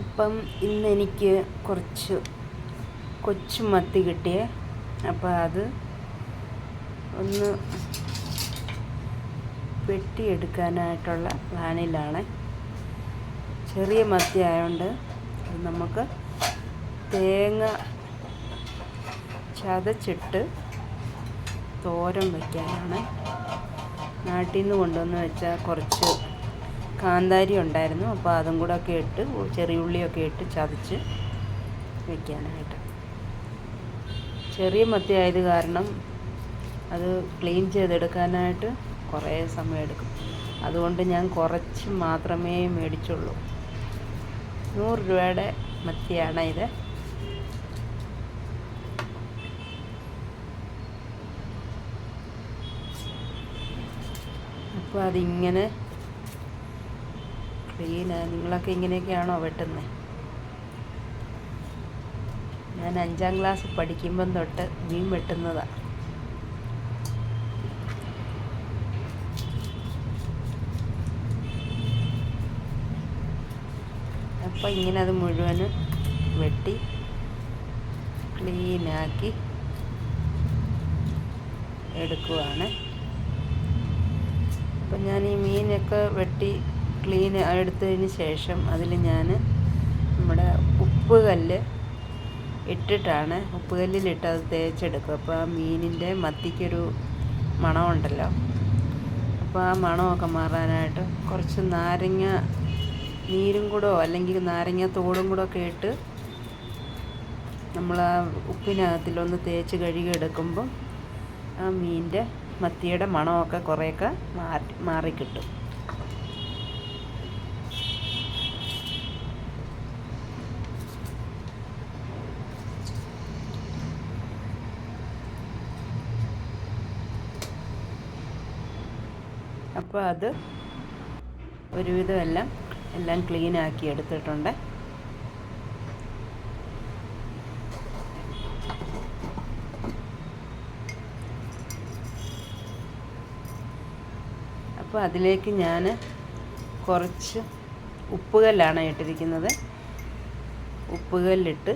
അപ്പം ഇന്നെനിക്ക് കുറച്ച് കൊച്ചു മത്തി കിട്ടിയേ. അപ്പോൾ അത് ഒന്ന് വെട്ടിയെടുക്കാനായിട്ടുള്ള പ്ലാനിലാണ്. ചെറിയ മത്തി ആയതുകൊണ്ട് അത് നമുക്ക് തേങ്ങ ചതച്ചിട്ട് തോരൻ വയ്ക്കാനാണ്. നാട്ടിൽ നിന്ന് കൊണ്ടുവന്ന് വെച്ചാൽ കുറച്ച് കാന്താരി ഉണ്ടായിരുന്നു. അപ്പോൾ അതും കൂടെ ഒക്കെ ഇട്ട് ചെറിയ ഉള്ളിയൊക്കെ ഇട്ട് ചതച്ച് വയ്ക്കാനായിട്ട്. ചെറിയ മത്തി ആയത് കാരണം അത് ക്ലീൻ ചെയ്തെടുക്കാനായിട്ട് കുറേ സമയമെടുക്കും. അതുകൊണ്ട് ഞാൻ കുറച്ച് മാത്രമേ മേടിച്ചുള്ളൂ. 100 രൂപയുടെ മത്തിയാണ് ഇത്. അപ്പോൾ അതിങ്ങനെ ക്ലീനാണ്. നിങ്ങളൊക്കെ ഇങ്ങനെയൊക്കെയാണോ വെട്ടുന്നത്? ഞാൻ 5ാം ക്ലാസ് പഠിക്കുമ്പം തൊട്ട് മീൻ വെട്ടുന്നതാണ്. അപ്പോൾ ഇങ്ങനെ അത് മുഴുവനും വെട്ടി ക്ലീനാക്കി എടുക്കുവാണ്. അപ്പം ഞാൻ ഈ മീനൊക്കെ വെട്ടി ക്ലീൻ എടുത്തതിന് ശേഷം അതിൽ ഞാൻ നമ്മുടെ ഉപ്പുകല്ല് ഇട്ടിട്ടാണ്, ഉപ്പുകല്ലിലിട്ട് അത് തേച്ചെടുക്കും. അപ്പോൾ ആ മീനിൻ്റെ മത്തിക്കൊരു മണമുണ്ടല്ലോ, അപ്പോൾ ആ മണമൊക്കെ മാറാനായിട്ട് കുറച്ച് നാരങ്ങ നീരും കൂടോ അല്ലെങ്കിൽ നാരങ്ങ തോടും കൂടെ ഒക്കെ ഇട്ട് നമ്മൾ ആ ഉപ്പിനകത്തിലൊന്ന് തേച്ച് കഴുകിയെടുക്കുമ്പം ആ മീനിൻ്റെ മത്തിയുടെ മണമൊക്കെ കുറേയൊക്കെ മാറിക്കിട്ടും. അപ്പോൾ അത് ഒരുവിധം എല്ലാം ക്ലീനാക്കി എടുത്തിട്ടുണ്ട്. അപ്പോൾ അതിലേക്ക് ഞാൻ കുറച്ച് ഉപ്പുകല്ലാണ് ഇട്ടിരിക്കുന്നത്. ഉപ്പുകല്ലിട്ട്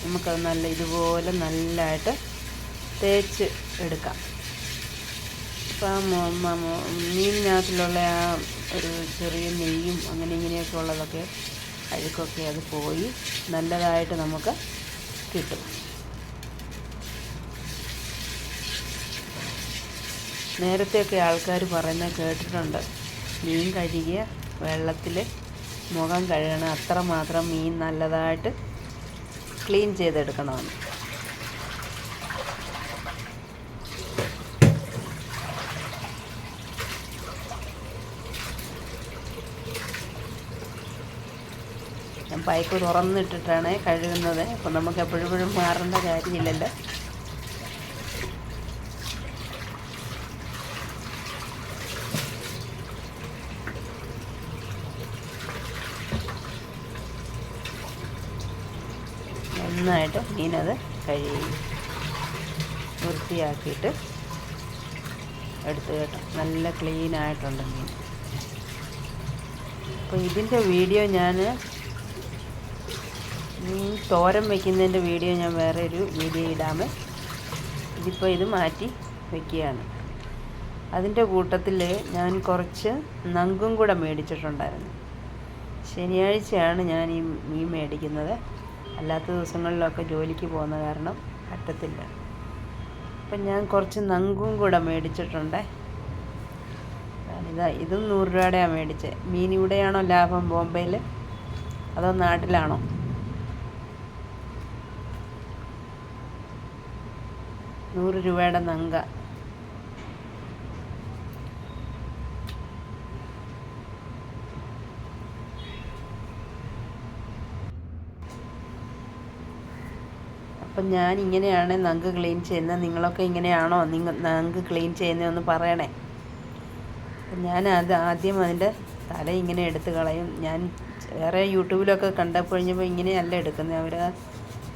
നമുക്കത് ഇതുപോലെ നല്ലതായിട്ട് തേച്ച് എടുക്കാം. അപ്പോൾ ആ മീനിനകത്തിലുള്ള ആ ഒരു ചെറിയ നെയ്യും അങ്ങനെ ഇങ്ങനെയൊക്കെ ഉള്ളതൊക്കെ അഴുക്കൊക്കെ അത് പോയി നല്ലതായിട്ട് നമുക്ക് കിട്ടും. നേരത്തെയൊക്കെ ആൾക്കാർ പറയുന്നത് കേട്ടിട്ടുണ്ട്, മീൻ കഴുകിയ വെള്ളത്തിൽ മുഖം കഴുകണം, അത്രമാത്രം മീൻ നല്ലതായിട്ട് ക്ലീൻ ചെയ്തെടുക്കണമെന്ന്. ഞാൻ പൈപ്പ് തുറന്നിട്ടിട്ടാണ് കഴുകുന്നത്. അപ്പം നമുക്ക് എപ്പോഴും മാറേണ്ട കാര്യമില്ലല്ലോ. നന്നായിട്ട് മീനത് കഴുകി വൃത്തിയാക്കിയിട്ട് എടുത്ത് കേട്ടോ. നല്ല ക്ലീനായിട്ടുണ്ട് മീൻ. അപ്പോൾ ഇതിൻ്റെ വീഡിയോ മീൻ തോരൻ വയ്ക്കുന്നതിൻ്റെ വീഡിയോ ഞാൻ വേറെ ഒരു വീഡിയോ ഇടാമേ. ഇതിപ്പോൾ ഇത് മാറ്റി വയ്ക്കുകയാണ്. അതിൻ്റെ കൂട്ടത്തിൽ ഞാൻ കുറച്ച് നങ്കും കൂടെ മേടിച്ചിട്ടുണ്ടായിരുന്നു. ശനിയാഴ്ചയാണ് ഞാൻ ഈ മീൻ മേടിക്കുന്നത്. അല്ലാത്ത ദിവസങ്ങളിലൊക്കെ ജോലിക്ക് പോകുന്ന കാരണം പറ്റത്തില്ല. അപ്പം ഞാൻ കുറച്ച് നങ്കും കൂടെ മേടിച്ചിട്ടുണ്ട്. ഇതും 100 രൂപയുടെയാണ് മേടിച്ചത്. മീൻ ഇവിടെയാണോ ലാഭം, ബോംബെയിൽ അതോ നാട്ടിലാണോ? ₹100 നങ്ക. അപ്പം ഞാൻ ഇങ്ങനെയാണ് നങ്ക് ക്ലീൻ ചെയ്യുന്നത്. നിങ്ങളൊക്കെ ഇങ്ങനെയാണോ നങ്ക് ക്ലീൻ ചെയ്യുന്നതെന്ന് പറയണേ. ഞാൻ ആദ്യം അതിൻ്റെ തല ഇങ്ങനെ എടുത്ത് കളയും. ഞാൻ വേറെ യൂട്യൂബിലൊക്കെ കണ്ടപ്പോഴിഞ്ഞപ്പോൾ ഇങ്ങനെയല്ല എടുക്കുന്നത്. അവർ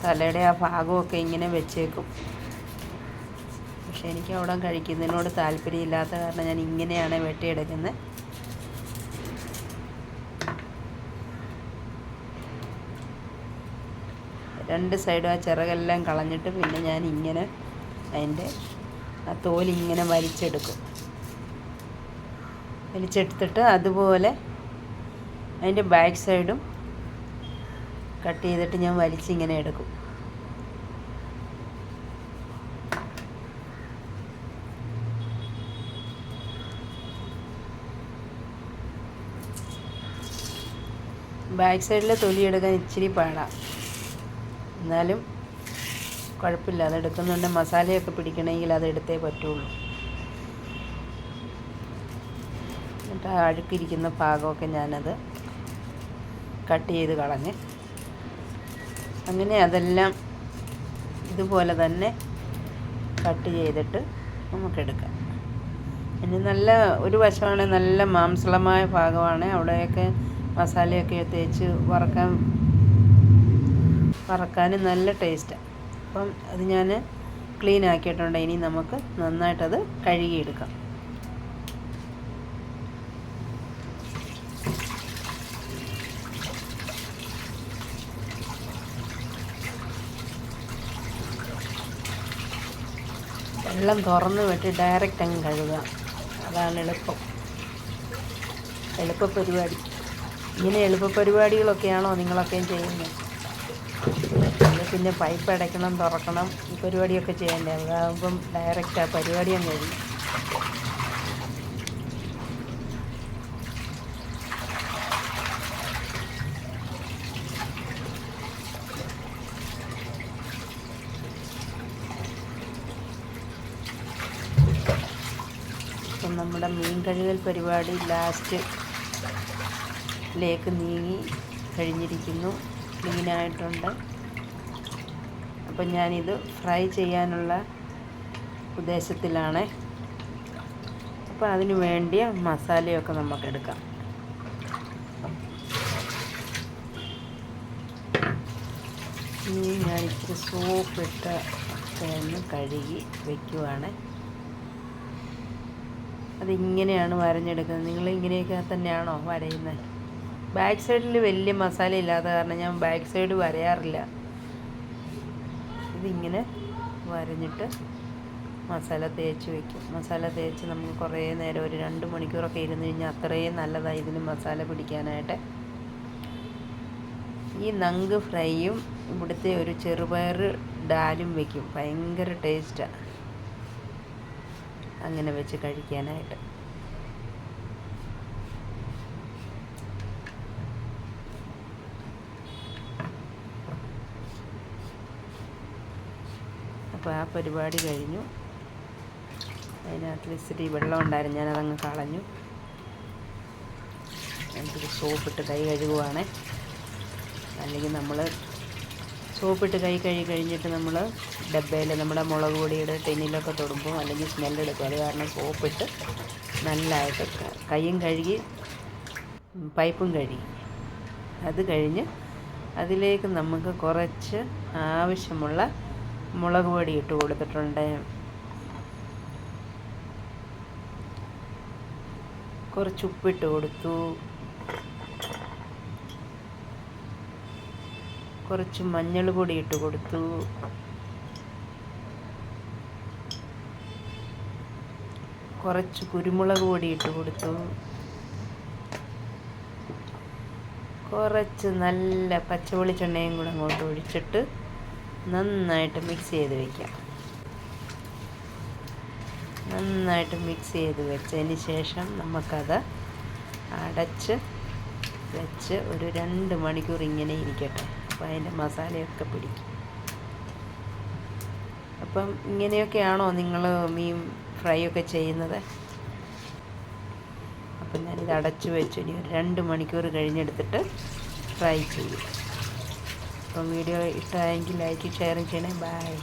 തലയുടെ ആ ഭാഗമൊക്കെ ഇങ്ങനെ വെച്ചേക്കും. പക്ഷേ എനിക്ക് അവിടെ കഴിക്കുന്നതിനോട് താല്പര്യമില്ലാത്ത കാരണം ഞാൻ ഇങ്ങനെയാണ് വെട്ടിയെടുക്കുന്നത്. രണ്ട് സൈഡും ആ ചിറകെല്ലാം കളഞ്ഞിട്ട് പിന്നെ ഞാൻ ഇങ്ങനെ അതിൻ്റെ ആ തോലിങ്ങനെ വലിച്ചെടുത്തിട്ട് അതുപോലെ അതിൻ്റെ ബാക്ക് സൈഡും കട്ട് ചെയ്തിട്ട് ഞാൻ വലിച്ചിങ്ങനെ എടുക്കും. ബാക്ക് സൈഡിലെ തൊലി എടുക്കാൻ ഇച്ചിരി പാടാം, എന്നാലും കുഴപ്പമില്ല. അതെടുക്കുന്നുണ്ട് മസാലയൊക്കെ പിടിക്കണമെങ്കിൽ അതെടുത്തേ പറ്റുള്ളൂ. എന്നിട്ട് ആ അഴുക്കിരിക്കുന്ന ഭാഗമൊക്കെ ഞാനത് കട്ട് ചെയ്ത് കളഞ്ഞ് അങ്ങനെ അതെല്ലാം ഇതുപോലെ തന്നെ കട്ട് ചെയ്തിട്ട് നമുക്കെടുക്കാം. ഇനി നല്ല ഒരു വശമാണ് നല്ല മാംസളമായ ഭാഗമാണ്, അവിടെയൊക്കെ മസാലയൊക്കെ തേച്ച് വറക്കാനും നല്ല ടേസ്റ്റാണ്. അപ്പം അത് ഞാൻ ക്ലീൻ ആക്കിയിട്ടുണ്ട്. ഇനി നമുക്ക് നന്നായിട്ടത് കഴുകിയെടുക്കാം. വെള്ളം തുറന്ന് വിട്ട് ഡയറക്റ്റ് അങ്ങ് കഴുകുക, അതാണ് എളുപ്പ പരിപാടി. ഇങ്ങനെ എളുപ്പ പരിപാടികളൊക്കെയാണോ നിങ്ങളൊക്കെയും ചെയ്യുന്നത്? പിന്നെ പൈപ്പ് അടയ്ക്കണം, തുറക്കണം, ഈ പരിപാടിയൊക്കെ ചെയ്യണ്ടേ? അതാകുമ്പം ഡയറക്റ്റ് ആ പരിപാടി അങ്ങ് കഴിയും. അപ്പം നമ്മുടെ മീൻ കഴുകൽ പരിപാടി ലാസ്റ്റിലേക്ക് നീങ്ങി കഴിഞ്ഞിരിക്കുന്നു. ക്ലീനായിട്ടുണ്ട്. അപ്പം ഞാനിത് ഫ്രൈ ചെയ്യാനുള്ള ഉദ്ദേശത്തിലാണ്. അപ്പോൾ അതിന് വേണ്ടിയ മസാലയൊക്കെ നമുക്കെടുക്കാം. ഇനി ഞാൻ ഇച്ചിരി സോപ്പിട്ട് ഒന്ന് കഴുകി വയ്ക്കുവാണ്. അതിങ്ങനെയാണ് വരഞ്ഞെടുക്കുന്നത്. നിങ്ങൾ ഇങ്ങനെയൊക്കെ തന്നെയാണോ വരയുന്നത്? ബാക്ക് സൈഡിൽ വലിയ മസാല ഇല്ലാത്ത കാരണം ഞാൻ ബാക്ക് സൈഡ് വരയാറില്ല. ഇതിങ്ങനെ വരഞ്ഞിട്ട് മസാല തേച്ച് വയ്ക്കും. മസാല തേച്ച് നമുക്ക് കുറേ നേരം ഒരു 2 മണിക്കൂറൊക്കെ ഇരുന്ന് കഴിഞ്ഞാൽ അത്രയും നല്ലതാണ് ഇതിന് മസാല പിടിക്കാനായിട്ട്. ഈ നങ്ക് ഫ്രൈയും ഇവിടുത്തെ ഒരു ചെറുപയർ ഡാലും വയ്ക്കും, ഭയങ്കര ടേസ്റ്റാണ് അങ്ങനെ വെച്ച് കഴിക്കാനായിട്ട്. അപ്പോൾ ആ പരിപാടി കഴിഞ്ഞു. അതിനകത്ത് ഇച്ചിരി വെള്ളം ഉണ്ടായിരുന്നു, ഞാനതങ്ങ് കളഞ്ഞു. എനിക്കൊരു സോപ്പിട്ട് കൈ കഴുകുവാണ്. അല്ലെങ്കിൽ നമ്മൾ സോപ്പിട്ട് കൈ കഴിഞ്ഞിട്ട് നമ്മൾ ഡബ്ബയിൽ നമ്മുടെ മുളക് പൊടിയുടെ ടിന്നിലൊക്കെ തൊടുമ്പോൾ അല്ലെങ്കിൽ സ്മെല്ലെടുക്കും. അത് കാരണം സോപ്പിട്ട് നല്ലതായിട്ട് കൈയും കഴുകി പൈപ്പും കഴുകി അത് കഴിഞ്ഞ് അതിലേക്ക് നമുക്ക് കുറച്ച് ആവശ്യമുള്ള മുളക് പൊടി ഇട്ട് കൊടുത്തിട്ടുണ്ട്. കുറച്ച് ഉപ്പിട്ട് കൊടുത്തു. കുറച്ച് മഞ്ഞൾ പൊടി ഇട്ട് കൊടുത്തു. കുറച്ച് കുരുമുളക് പൊടി ഇട്ട് കൊടുത്തു. കുറച്ച് നല്ല പച്ചവെളിച്ചെണ്ണയും കൂടെ അങ്ങോട്ട് ഒഴിച്ചിട്ട് നന്നായിട്ട് മിക്സ് ചെയ്ത് വയ്ക്കാം. നന്നായിട്ട് മിക്സ് ചെയ്ത് വെച്ചതിന് ശേഷം നമുക്കത് അടച്ച് വെച്ച് ഒരു 2 മണിക്കൂർ ഇങ്ങനെ ഇരിക്കട്ടെ. അപ്പോൾ അതിൻ്റെ മസാലയൊക്കെ പിടിക്കും. അപ്പം ഇങ്ങനെയൊക്കെയാണോ നിങ്ങൾ മീൻ ഫ്രൈ ഒക്കെ ചെയ്യുന്നത്? അപ്പം ഞാനിത് അടച്ച് വെച്ച് ഇനി ഒരു 2 മണിക്കൂർ കഴിഞ്ഞെടുത്തിട്ട് ഫ്രൈ ചെയ്യും. അപ്പം വീഡിയോ ഇഷ്ടമായെങ്കിൽ ലൈക്ക് ഷെയർ ചെയ്യണേ. ബൈ.